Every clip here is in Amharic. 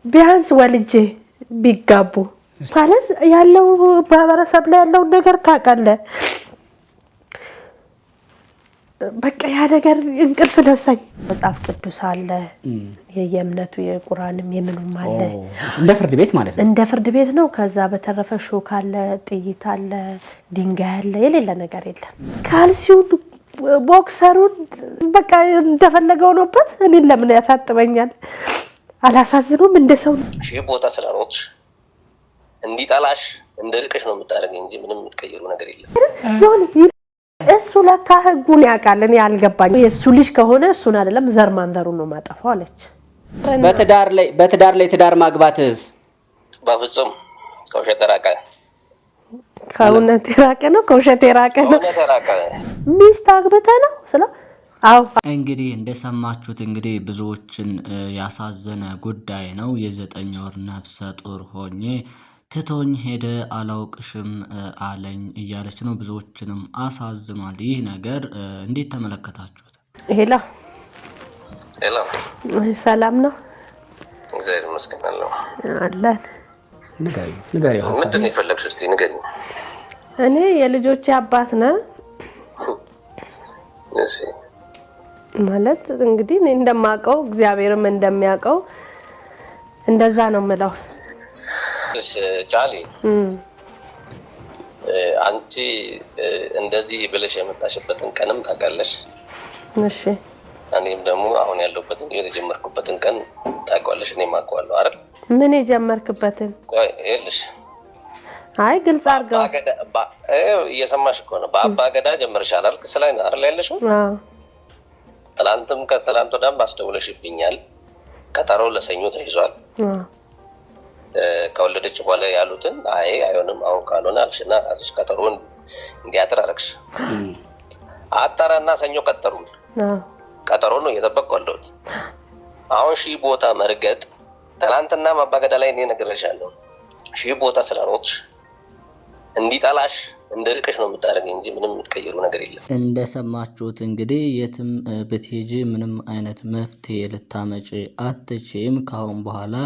ቢያንስ ወልጄ ቢጋቡ ማለት ያለው ማህበረሰብ ላይ ያለው ነገር ታውቃለህ። በቃ ያ ነገር እንቅልፍ ነሳኝ። መጽሐፍ ቅዱስ አለ የየእምነቱ የቁርአንም የምኑም አለ እንደ ፍርድ ቤት ማለት ነው። እንደ ፍርድ ቤት ነው። ከዛ በተረፈ ሾክ አለ፣ ጥይት አለ፣ ድንጋይ አለ፣ የሌለ ነገር የለም። ካልሲውን ቦክሰሩን በቃ እንደፈለገው ነውበት። እኔ ለምን ያሳጥበኛል? አላሳዝኑም እንደ ሰው ሺህ ቦታ ስለሮጥሽ እንዲጣላሽ እንደርቀሽ ነው የምታደርገኝ እንጂ ምንም የምትቀይሩ ነገር የለም። እሱ ለካ ህጉን ያውቃል። እኔ ያልገባኝ የሱ ልጅ ከሆነ እሱን አይደለም ዘር ማንዘሩን ነው ማጠፋው አለች። በትዳር ላይ ትዳር ማግባትስ በፍጹም ከውሸት የራቀ ከእውነት የራቀ ነው። ከውሸት የራቀ ነው። ሚስት አግብተህ ነው ስለ አው እንግዲህ እንደሰማችሁት እንግዲህ ብዙዎችን ያሳዘነ ጉዳይ ነው። የ9 ወር ነፍሰ ጡር ሆኜ ትቶኝ ሄደ አላውቅሽም አለኝ እያለች ነው። ብዙዎችንም አሳዝኗል ይህ ነገር። እንዴት ተመለከታችሁት? ሄሎ ሰላም ነው? እግዚአብሔር ይመስገን አለው አለን። ንገሪ ምንድን ነው የፈለግሽው? እስቲ ንገሪኝ። እኔ የልጆቼ አባት ነኝ። እሺ ማለት እንግዲህ እኔ እንደማውቀው እግዚአብሔርም እንደሚያውቀው እንደዛ ነው የምለው። እሺ ጫሊ አንቺ እንደዚህ ብለሽ የመጣሽበትን ቀንም ታውቃለሽ? እሺ እኔም ደግሞ አሁን ያለሁበትን የጀመርኩበትን ቀን ታውቃለሽ? እኔም አውቀዋለሁ አይደል? ምን የጀመርክበትን? ቆይ ይኸውልሽ፣ አይ ግልጽ አድርገው። እየሰማሽ እኮ ነው። በአባ ገዳ ጀመርሻል አይደል? ስላይ ነው አይደል ያለሽው? ትናንትም ከትናንት ወዲያም አስደውለሽብኛል። ቀጠሮ ለሰኞ ተይዟል። ከወለደች በኋላ ያሉትን አይ አይሆንም አሁን ካልሆነ አልሽና ራስሽ ቀጠሮን እንዲያጥር አደረግሽ። አጣራና ሰኞ ቀጠሩን። ቀጠሮ ነው እየጠበቅኩ ያለሁት። አሁን ሺህ ቦታ መርገጥ ትናንትና ማባገዳ ላይ እኔ ነግሬሻለሁ። ሺህ ቦታ ስለሮጥሽ እንዲጣላሽ እንደርቀሽ ነው የምታደርገኝ እንጂ ምንም የምትቀይሩ ነገር የለም። እንደሰማችሁት እንግዲህ የትም ብትሄጂ ምንም አይነት መፍትሄ ልታመጪ አትችይም፣ ካሁን በኋላ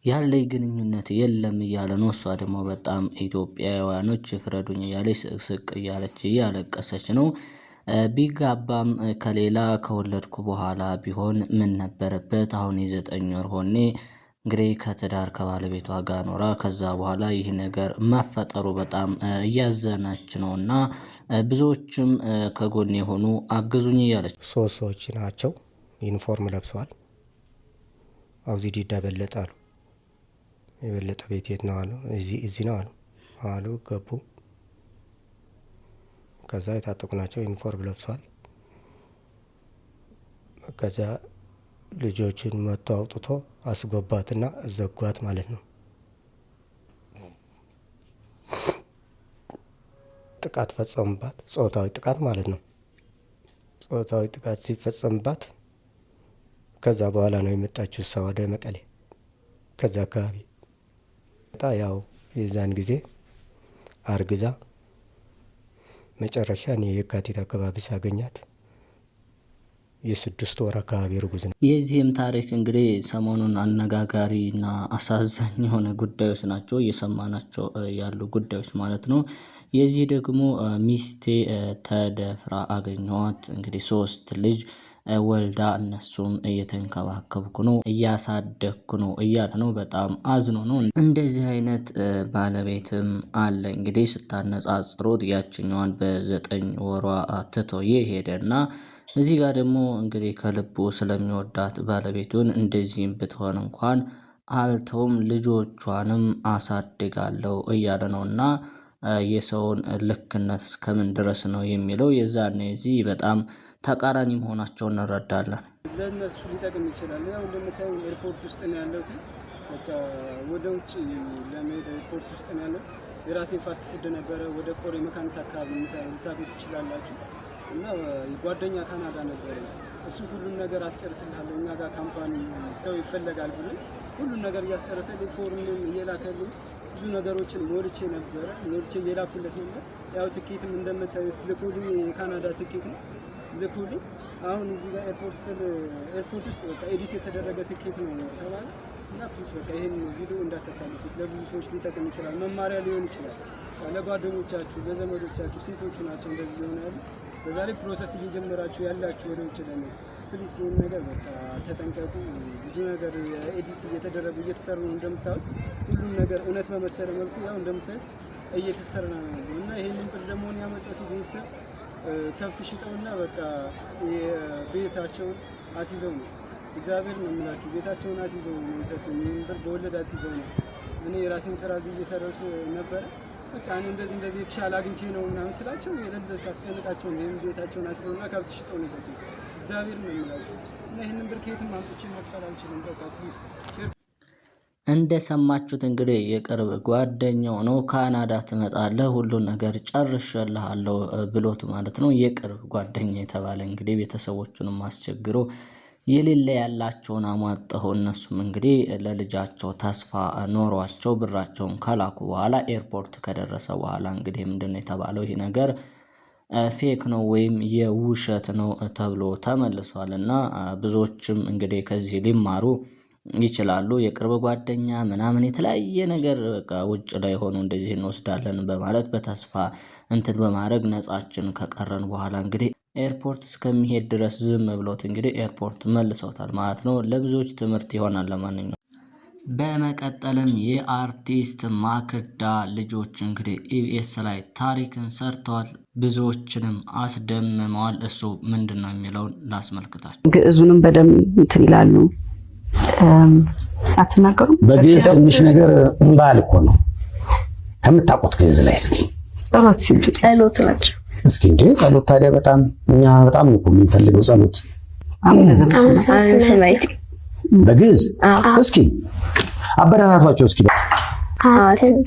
ያለኝ ግንኙነት የለም እያለ ነው። እሷ ደግሞ በጣም ኢትዮጵያውያኖች ፍረዱኝ እያለች ስቅስቅ እያለች እያለቀሰች ነው። ቢጋባም ከሌላ ከወለድኩ በኋላ ቢሆን ምን ነበረበት? አሁን የ9 ወር ሆኔ እንግዲህ ከትዳር ከባለቤቷ ጋር ኖራ ከዛ በኋላ ይህ ነገር መፈጠሩ በጣም እያዘነች ነው እና ብዙዎችም ከጎን የሆኑ አግዙኝ እያለች 3 ሰዎች ናቸው። ዩኒፎርም ለብሰዋል። አውዚ ዲዳ በለጣሉ። የበለጠ ቤት የት ነው አሉ። እዚህ ነው አሉ ገቡ። ከዛ የታጠቁ ናቸው። ዩኒፎርም ለብሰዋል። ከዛ ልጆችን መጥቶ አውጥቶ አስገባትና ዘጓት ማለት ነው። ጥቃት ፈጸሙባት። ጾታዊ ጥቃት ማለት ነው። ጾታዊ ጥቃት ሲፈጸምባት ከዛ በኋላ ነው የመጣችው እሷ ወደ መቀሌ። ከዛ አካባቢ ያው የዛን ጊዜ አርግዛ መጨረሻ እኔ የካቲት አካባቢ ሳገኛት የ6 ወር አካባቢ ርጉዝ ነው። የዚህም ታሪክ እንግዲህ ሰሞኑን አነጋጋሪና አሳዛኝ የሆነ ጉዳዮች ናቸው እየሰማናቸው ያሉ ጉዳዮች ማለት ነው። የዚህ ደግሞ ሚስቴ ተደፍራ አገኘኋት እንግዲህ 3 ልጅ ወልዳ እነሱም እየተንከባከብኩ ነው እያሳደግኩ ነው እያለ ነው። በጣም አዝኖ ነው። እንደዚህ አይነት ባለቤትም አለ እንግዲህ ስታነጻጽሩት ያችኛዋን በ9 ወሯ ትቶ የሄደና እዚህ ጋር ደግሞ እንግዲህ ከልቡ ስለሚወዳት ባለቤቱን እንደዚህም ብትሆን እንኳን አልተውም ልጆቿንም አሳድጋለሁ እያለ ነውና የሰውን ልክነት እስከምን ድረስ ነው የሚለው የዛኔ እዚህ በጣም ተቃራኒ መሆናቸውን እንረዳለን። ለነሱ ሊጠቅም ይችላል። ያው እንደምታዩ ኤርፖርት ውስጥ ነው ያለሁት። በቃ ወደ ውጪ ለመሄድ ኤርፖርት ውስጥ ነው ያለው። የራሴን ፋስት ፉድ ነበረ ወደ ቆሬ መካኒሳ አካባቢ ምሳሌ ልታገኙ ትችላላችሁ። እና ጓደኛ ካናዳ ነበረ። እሱ ሁሉም ነገር አስጨርስልሃለሁ እኛ ጋር ካምፓኒ ሰው ይፈልጋል ብሎ ሁሉም ነገር እያስጨረሰልኝ ፎርምም እየላከልኝ ብዙ ነገሮችን ሞልቼ እየላኩለት ነበር። ያው ትኬትም እንደምታዩት ልኮልኝ የካናዳ ትኬት ነው ልኮልኝ። አሁን እዚህ ጋር ኤርፖርት ውስጥ በቃ ኤዲት የተደረገ ትኬት ነው ተባለ። እና ፕሊስ በቃ ይሄን ቪዲዮ እንዳታሳልፉት። ለብዙ ሰዎች ሊጠቅም ይችላል፣ መማሪያ ሊሆን ይችላል። ለጓደኞቻችሁ፣ ለዘመዶቻችሁ ሴቶቹ ናቸው እንደዚህ ሊሆን ያሉ በዛ ላይ ፕሮሰስ እየጀመራችሁ ያላችሁ ወደ ውጭ ደግሞ ፕሊስ ይህን ነገር በቃ ተጠንቀቁ። ብዙ ነገር ኤዲት እየተደረጉ እየተሰሩ ነው እንደምታዩት። ሁሉም ነገር እውነት በመሰለ መልኩ ያው እንደምታዩት እየተሰራ ነው እና ይሄንን ብር ደግሞ ያመጣት ቤተሰብ ከብት ሽጠውና በቃ ቤታቸውን አስይዘው ነው። እግዚአብሔር ነው የምላችሁ፣ ቤታቸውን አስይዘው ነው የሰጡኝ። ይህን ብር በወለድ አስይዘው ነው። እኔ የራሴን ስራ እዚህ እየሰራሁ ነበረ። በቃ እኔ እንደዚህ የተሻለ አግኝቼ ነው ምናምን ስላቸው የለበስ አስጨንቃቸው ነው ይህን ቤታቸውን አስይዘውና ከብት ሽጠው ነው የሰጡኝ። እግዚአብሔር ነው የምላችሁ እና ይህንን ብር ከየትም አምጥቼ መክፈል አልችልም። በቃ ፕሊዝ እንደሰማችሁት እንግዲህ የቅርብ ጓደኛው ነው። ካናዳ ትመጣለህ ሁሉን ነገር ጨርሼልሃለሁ ብሎት ማለት ነው። የቅርብ ጓደኛ የተባለ እንግዲህ ቤተሰቦቹንም አስቸግሮ የሌለ ያላቸውን አሟጠው እነሱም እንግዲህ ለልጃቸው ተስፋ ኖሯቸው ብራቸውን ከላኩ በኋላ ኤርፖርት ከደረሰ በኋላ እንግዲህ ምንድነው የተባለው ይህ ነገር ፌክ ነው ወይም የውሸት ነው ተብሎ ተመልሷል። እና ብዙዎችም እንግዲህ ከዚህ ሊማሩ ይችላሉ። የቅርብ ጓደኛ ምናምን የተለያየ ነገር ውጭ ላይ ሆኖ እንደዚህ እንወስዳለን በማለት በተስፋ እንትን በማድረግ ነፃችን ከቀረን በኋላ እንግዲህ ኤርፖርት እስከሚሄድ ድረስ ዝም ብሎት እንግዲህ ኤርፖርት መልሰውታል ማለት ነው። ለብዙዎች ትምህርት ይሆናል። ለማንኛውም በመቀጠልም የአርቲስት ማክዳ ልጆች እንግዲህ ኢቢኤስ ላይ ታሪክን ሰርተዋል፣ ብዙዎችንም አስደምመዋል። እሱ ምንድን ነው የሚለውን ላስመልክታቸው። ግዕዙንም በደንብ እንትን ይላሉ። አትናገሩም? በግዕዝ ትንሽ ነገር ባል እኮ ነው ከምታውቁት ግዕዝ ላይ እስኪ ጸሎት ናቸው። እስኪ እንዴ ጸሎት ታዲያ በጣም እኛ በጣም ነው የምንፈልገው ጸሎት በግዕዝ። እስኪ አበረታቷቸው እስኪ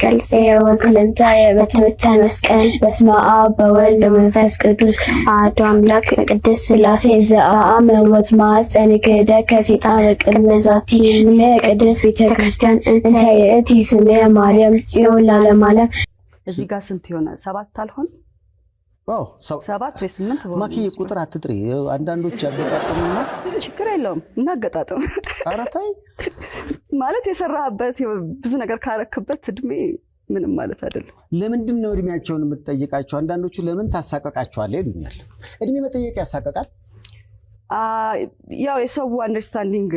ገልጽ የወክልንታ የበትምታ መስቀል በስመ አብ በወልድ በመንፈስ ቅዱስ አሐዱ አምላክ ቅድስት ሥላሴ ዘአመን ወትማፀን ክህደ ከሴጣን ቅድመ ዛቲ ቅድስት ቤተክርስቲያን እንተ ይእቲ ስሜ ማርያም ጽዮን ለዓለመ ዓለም። እዚህ ጋር ስንት ይሆነ? 7 አልሆን? አዎ 7 ወይ 8 ሆነ። ማኪ ቁጥር አትጥሪ። አንዳንዶች ያገጣጥሙና ችግር የለውም እናገጣጥም። ኧረ ተይ ማለት የሰራህበት ብዙ ነገር ካረክበት እድሜ ምንም ማለት አይደለም። ለምንድን ነው እድሜያቸውን የምትጠይቃቸው? አንዳንዶቹ ለምን ታሳቀቃቸዋለህ ይሉኛል። እድሜ መጠየቅ ያሳቀቃል? ያው የሰው አንደርስታንዲንግ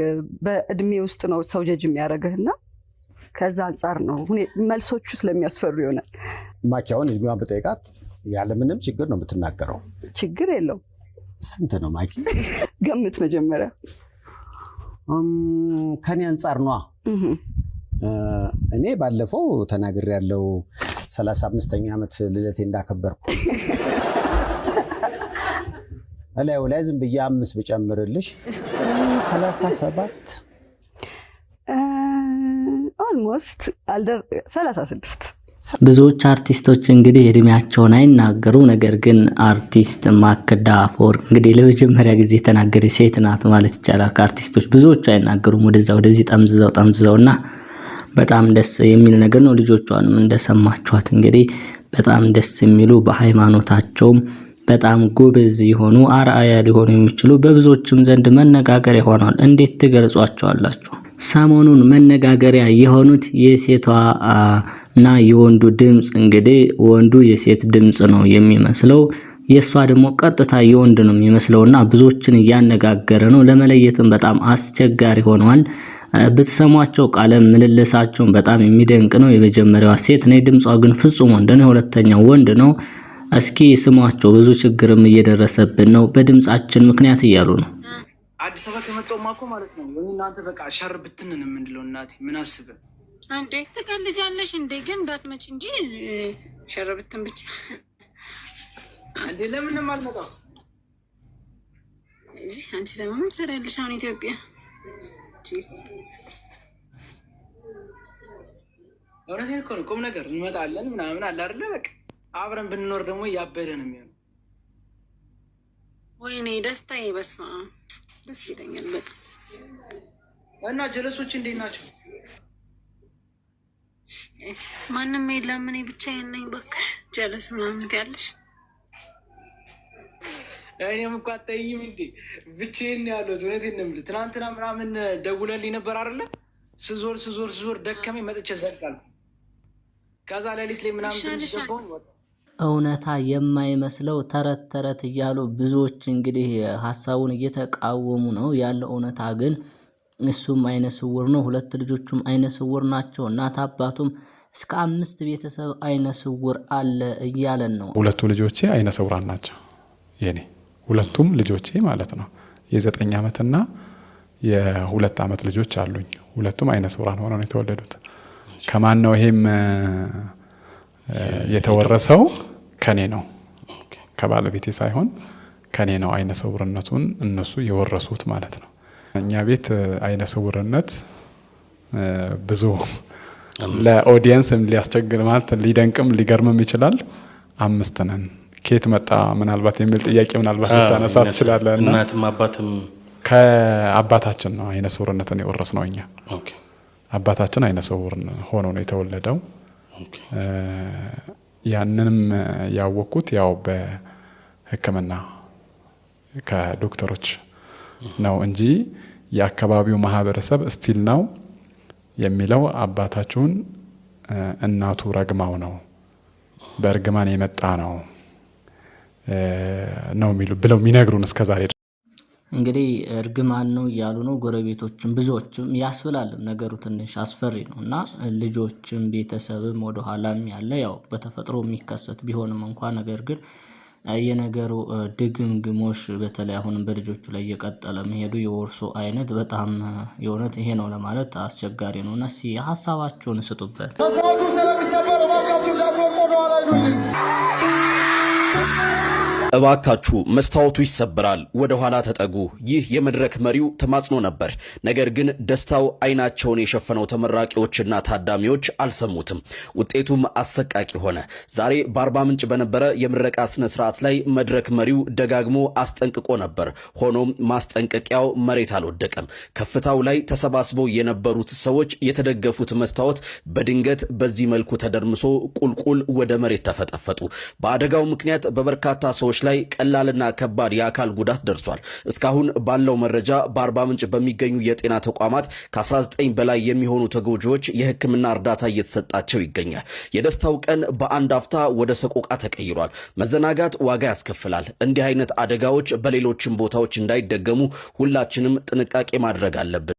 በእድሜ ውስጥ ነው ሰው ጀጅ የሚያደርግህና ከዛ አንፃር ነው መልሶቹ ስለሚያስፈሩ ይሆናል። ማኪያውን እድሜዋን በጠይቃት ያለ ምንም ችግር ነው የምትናገረው። ችግር የለውም። ስንት ነው ማኪ? ገምት መጀመሪያ። ከኔ አንፃር ነው። እኔ ባለፈው ተናግሬ ያለው 35ኛ ዓመት ልደቴ እንዳከበርኩ እላዩ ላይ ዝም ብዬ 5 ብጨምርልሽ 37 ኦልሞስት 36። ብዙዎች አርቲስቶች እንግዲህ እድሜያቸውን አይናገሩ። ነገር ግን አርቲስት ማክዳ አፈወርቅ እንግዲህ ለመጀመሪያ ጊዜ የተናገረች ሴት ናት ማለት ይቻላል። ከአርቲስቶች ብዙዎቹ አይናገሩም። ወደዚህ ጠምዝዘውና በጣም ደስ የሚል ነገር ነው። ልጆቿንም እንደሰማችኋት እንግዲህ በጣም ደስ የሚሉ በሃይማኖታቸውም በጣም ጎበዝ የሆኑ አርአያ ሊሆኑ የሚችሉ በብዙዎችም ዘንድ መነጋገሪያ ሆነዋል። እንዴት ትገልጿቸዋላችሁ? ሰሞኑን መነጋገሪያ የሆኑት የሴቷ እና የወንዱ ድምጽ እንግዲህ ወንዱ የሴት ድምጽ ነው የሚመስለው፣ የሷ ደግሞ ቀጥታ የወንድ ነው የሚመስለውና ብዙዎችን እያነጋገረ ነው። ለመለየትም በጣም አስቸጋሪ ሆነዋል። ብትሰሟቸው ቃለ ምልልሳቸው በጣም የሚደንቅ ነው። የመጀመሪያዋ ሴት ነው፣ ድምጿ ግን ፍጹም ወንድ ነው። ሁለተኛው ወንድ ነው። እስኪ ስሟቸው። ብዙ ችግርም እየደረሰብን ነው በድምጻችን ምክንያት እያሉ ነው። አዲስ አበባ ከመጣው ማኮ ማለት ነው እናንተ በቃ ሸር ብትንን ምንድነው? እናቴ ምን አስበ አንዴ ትቀልጃለሽ እንዴ? ግን እንዳትመጪ እንጂ ሸር ብትን ብቻ አንዴ ለምን ማልመጣው? እዚህ አንቺ ደግሞ ምን ትሰሪያለሽ አሁን ኢትዮጵያ? እውነቴን እኮ ነው። ቁም ነገር እንመጣለን ምናምን አለ አይደለ? በቃ አብረን ብንኖር ደግሞ ያበደ ነው የሚሆነው። ወይኔ ደስታዬ፣ በስመ አብ ደስ ይለኛል በጣም። እና ጀለሶች እንዴት ናቸው? ማንም የለም፣ እኔ ብቻዬን ነኝ። እባክሽ ጀለስ ምናምን ትያለሽ? እኔም እኮ አታይኝም እንዴ? ብቻዬን ነው ያለሁት። እውነቴን ነው የምልህ። ትናንትና ምናምን ደውለልኝ ነበር አይደለ? ስዞር ደከመኝ መጥቼ ዘጋልኩ። ከዛ ሌሊት ላይ ምናምን ገባሁኝ ወጣ። እውነታ የማይመስለው ተረት ተረት እያሉ ብዙዎች እንግዲህ ሀሳቡን እየተቃወሙ ነው ያለው። እውነታ ግን እሱም አይነ ስውር ነው፣ ሁለት ልጆቹም አይነ ስውር ናቸው። እናት አባቱም እስከ 5 ቤተሰብ አይነ ስውር አለ እያለን ነው። ሁለቱ ልጆቼ አይነ ስውራን ናቸው። የኔ ሁለቱም ልጆቼ ማለት ነው። የ9 ዓመትና የ2 ዓመት ልጆች አሉኝ። ሁለቱም አይነ ስውራን ሆነው ነው የተወለዱት። ከማን ነው ይሄም የተወረሰው? ከኔ ነው፣ ከባለቤቴ ሳይሆን ከኔ ነው አይነ ስውርነቱን እነሱ የወረሱት ማለት ነው። እኛ ቤት አይነ ስውርነት ብዙ ለኦዲየንስ ሊያስቸግር ማለት ሊደንቅም ሊገርምም ይችላል። 5 ነን። ኬት መጣ ምናልባት የሚል ጥያቄ ምናልባት ልታነሳ ትችላለህ። እናትም አባትም ከአባታችን ነው አይነ ስውርነትን የወረስነው እኛ። አባታችን አይነ ስውር ሆኖ ነው የተወለደው። ያንንም ያወቅኩት ያው በሕክምና ከዶክተሮች ነው እንጂ የአካባቢው ማህበረሰብ ስቲል ነው የሚለው አባታችሁን እናቱ ረግማው ነው በእርግማን የመጣ ነው የሚሉ ብለው የሚነግሩን እስከዛሬ። እንግዲህ እርግማን ነው እያሉ ነው ጎረቤቶችም ብዙዎችም ያስብላልም። ነገሩ ትንሽ አስፈሪ ነው እና ልጆችም ቤተሰብም ወደ ኋላም ያለ ያው በተፈጥሮ የሚከሰት ቢሆንም እንኳን ነገር ግን የነገሩ ድግምግሞሽ በተለይ አሁንም በልጆቹ ላይ እየቀጠለ መሄዱ የወርሶ አይነት በጣም የእውነት ይሄ ነው ለማለት አስቸጋሪ ነው እና እስኪ ሀሳባቸውን ስጡበት። እባካችሁ መስታወቱ ይሰበራል፣ ወደ ኋላ ተጠጉ። ይህ የመድረክ መሪው ተማጽኖ ነበር። ነገር ግን ደስታው አይናቸውን የሸፈነው ተመራቂዎችና ታዳሚዎች አልሰሙትም። ውጤቱም አሰቃቂ ሆነ። ዛሬ በአርባ ምንጭ በነበረ የምረቃ ስነ ስርዓት ላይ መድረክ መሪው ደጋግሞ አስጠንቅቆ ነበር። ሆኖም ማስጠንቀቂያው መሬት አልወደቀም። ከፍታው ላይ ተሰባስበው የነበሩት ሰዎች የተደገፉት መስታወት በድንገት በዚህ መልኩ ተደርምሶ ቁልቁል ወደ መሬት ተፈጠፈጡ። በአደጋው ምክንያት በበርካታ ሰዎች ላይ ቀላልና ከባድ የአካል ጉዳት ደርሷል። እስካሁን ባለው መረጃ በአርባ ምንጭ በሚገኙ የጤና ተቋማት ከ19 በላይ የሚሆኑ ተጎጂዎች የሕክምና እርዳታ እየተሰጣቸው ይገኛል። የደስታው ቀን በአንድ አፍታ ወደ ሰቆቃ ተቀይሯል። መዘናጋት ዋጋ ያስከፍላል። እንዲህ አይነት አደጋዎች በሌሎችም ቦታዎች እንዳይደገሙ ሁላችንም ጥንቃቄ ማድረግ አለብን።